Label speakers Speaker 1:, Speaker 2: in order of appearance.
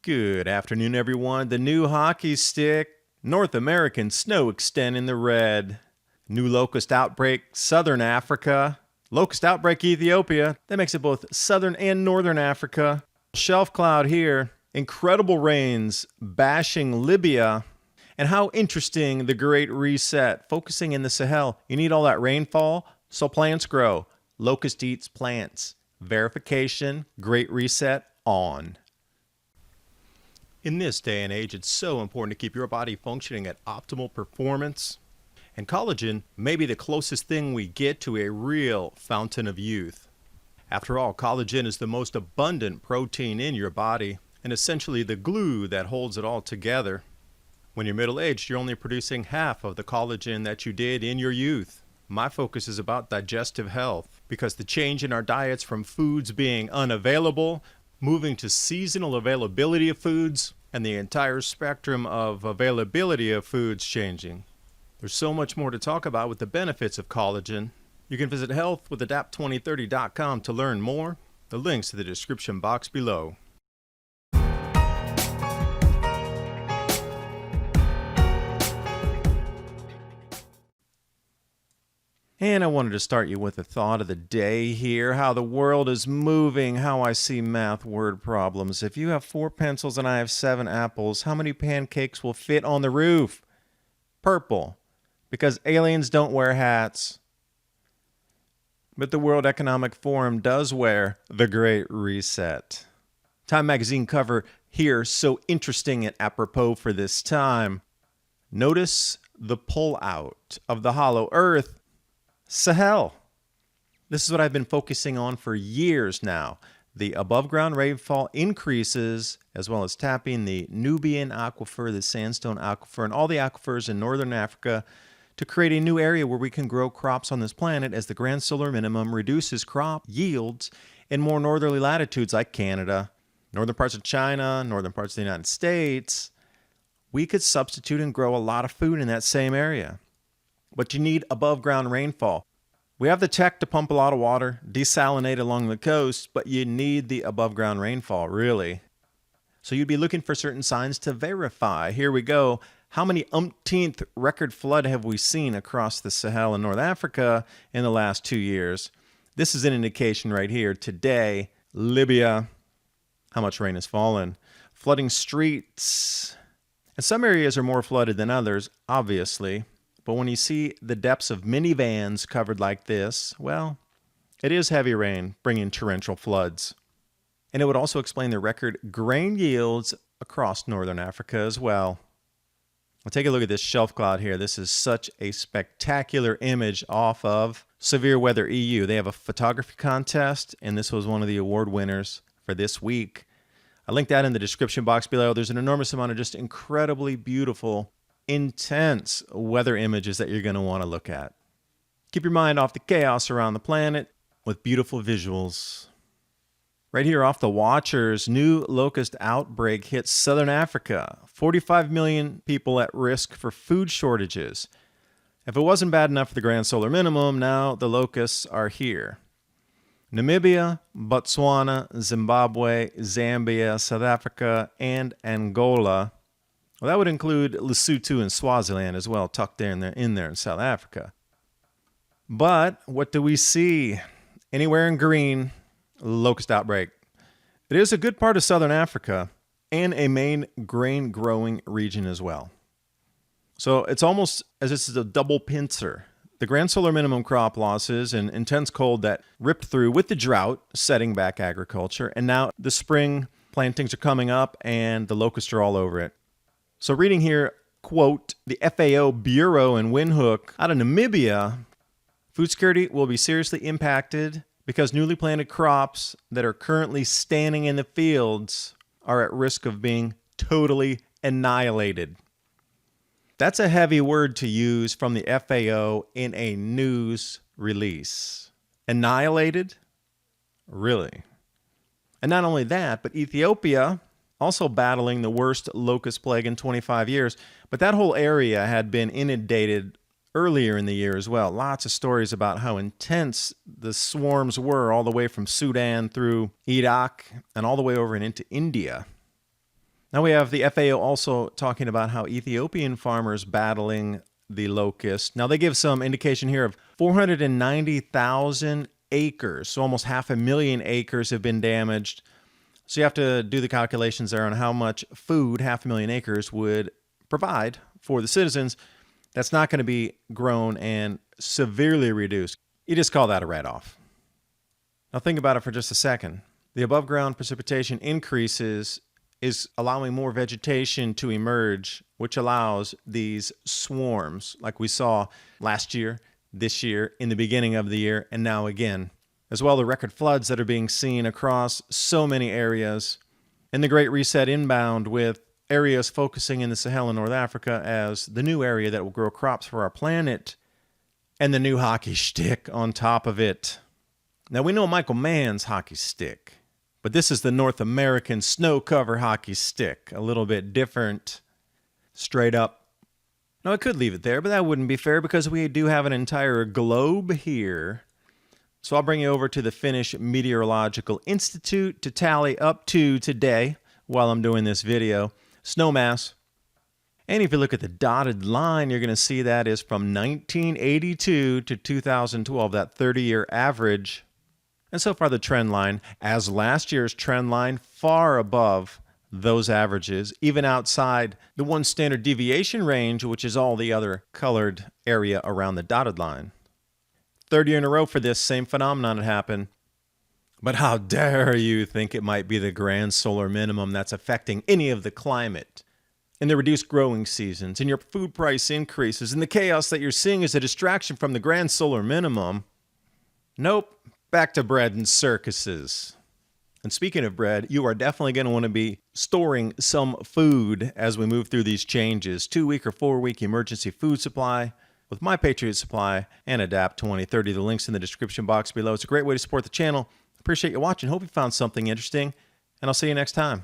Speaker 1: Good afternoon, everyone. The new hockey stick, North American snow extent in the red. New locust outbreak, Southern Africa. Locust outbreak, Ethiopia. That makes it both Southern and Northern Africa. Shelf cloud here. Incredible rains bashing Libya. And how interesting the Great Reset, focusing in the Sahel. You need all that rainfall so plants grow. Locust eats plants. Verification, Great Reset on. In this day and age, it's so important to keep your body functioning at optimal performance. And collagen may be the closest thing we get to a real fountain of youth. After all, collagen is the most abundant protein in your body and essentially the glue that holds it all together. When you're middle-aged, you're only producing half of the collagen that you did in your youth. My focus is about digestive health because the change in our diets from foods being unavailable, moving to seasonal availability of foods, and the entire spectrum of availability of foods changing. There's so much more to talk about with the benefits of collagen. You can visit healthwithadapt2030.com to learn more. The link's in the description box below. And I wanted to start you with a thought of the day here, how the world is moving, how I see math word problems. If you have 4 pencils and I have 7 apples, how many pancakes will fit on the roof? Purple, because aliens don't wear hats. But the World Economic Forum does wear the Great Reset. Time magazine cover here, so interesting and apropos for this time. Notice the pull-out of the hollow earth. Sahel. This is what I've been focusing on for years now. The above-ground rainfall increases, as well as tapping the Nubian aquifer, the sandstone aquifer, and all the aquifers in northern Africa to create a new area where we can grow crops on this planet as the grand solar minimum reduces crop yields in more northerly latitudes like Canada, northern parts of China, northern parts of the United States. We could substitute and grow a lot of food in that same area. But you need above ground rainfall. We have the tech to pump a lot of water, desalinate along the coast, but you need the above ground rainfall, really. So you'd be looking for certain signs to verify. Here we go. How many umpteenth record flood have we seen across the Sahel in North Africa in the last 2 years? This is an indication right here. Today, Libya, how much rain has fallen. Flooding streets. And some areas are more flooded than others, obviously. But when you see the depths of minivans covered like this, well, it is heavy rain bringing torrential floods. And it would also explain the record grain yields across northern Africa as well. Well, take a look at this shelf cloud here. This is such a spectacular image off of Severe Weather EU. They have a photography contest, and this was one of the award winners for this week. I linked that in the description box below. There's an enormous amount of just incredibly beautiful intense weather images that you're going to want to look at. Keep your mind off the chaos around the planet with beautiful visuals. Right here off the watchers, new locust outbreak hits Southern Africa. 45 million people at risk for food shortages. If it wasn't bad enough for the grand solar minimum, now the locusts are here. Namibia, Botswana, Zimbabwe, Zambia, South Africa, and Angola. Well, that would include Lesotho and Swaziland as well, tucked in there in South Africa. But what do we see? Anywhere in green, locust outbreak. It is a good part of Southern Africa and a main grain-growing region as well. So it's almost as this is a double pincer. The grand solar minimum crop losses and intense cold that ripped through with the drought, setting back agriculture, and now the spring plantings are coming up and the locusts are all over it. So reading here, quote, the FAO Bureau in Windhoek out of Namibia, food security will be seriously impacted because newly planted crops that are currently standing in the fields are at risk of being totally annihilated. That's a heavy word to use from the FAO in a news release. Annihilated? Really? And not only that, but Ethiopia also battling the worst locust plague in 25 years. But that whole area had been inundated earlier in the year as well. Lots of stories about how intense the swarms were all the way from Sudan through Iraq and all the way over and into India. Now we have the FAO also talking about how Ethiopian farmers battling the locust. Now they give some indication here of 490,000 acres, so almost 500,000 acres have been damaged. So you have to do the calculations there on how much food 500,000 acres would provide for the citizens. That's not going to be grown and severely reduced. You just call that a write-off. Now think about it for just a second. The above ground precipitation increases is allowing more vegetation to emerge, which allows these swarms like we saw last year, this year, in the beginning of the year, and now again. As well, the record floods that are being seen across so many areas. And the Great Reset inbound with areas focusing in the Sahel and North Africa as the new area that will grow crops for our planet, and the new hockey stick on top of it. Now we know Michael Mann's hockey stick, but this is the North American snow cover hockey stick, a little bit different, straight up. Now I could leave it there, but that wouldn't be fair because we do have an entire globe here. So I'll bring you over to the Finnish Meteorological Institute to tally up to today while I'm doing this video. Snow mass. And if you look at the dotted line, you're going to see that is from 1982 to 2012, that 30-year average. And so far the trend line, as last year's trend line, far above those averages, even outside the one standard deviation range, which is all the other colored area around the dotted line. Third year in a row for this same phenomenon had happened. But how dare you think it might be the grand solar minimum that's affecting any of the climate, and the reduced growing seasons, and your food price increases, and the chaos that you're seeing is a distraction from the grand solar minimum. Nope. Back to bread and circuses. And speaking of bread, you are definitely going to want to be storing some food as we move through these changes. 2-week or 4-week emergency food supply with my Patriot supply and Adapt 2030. The link's in the description box below. It's a great way to support the channel. Appreciate you watching. Hope you found something interesting, and I'll see you next time.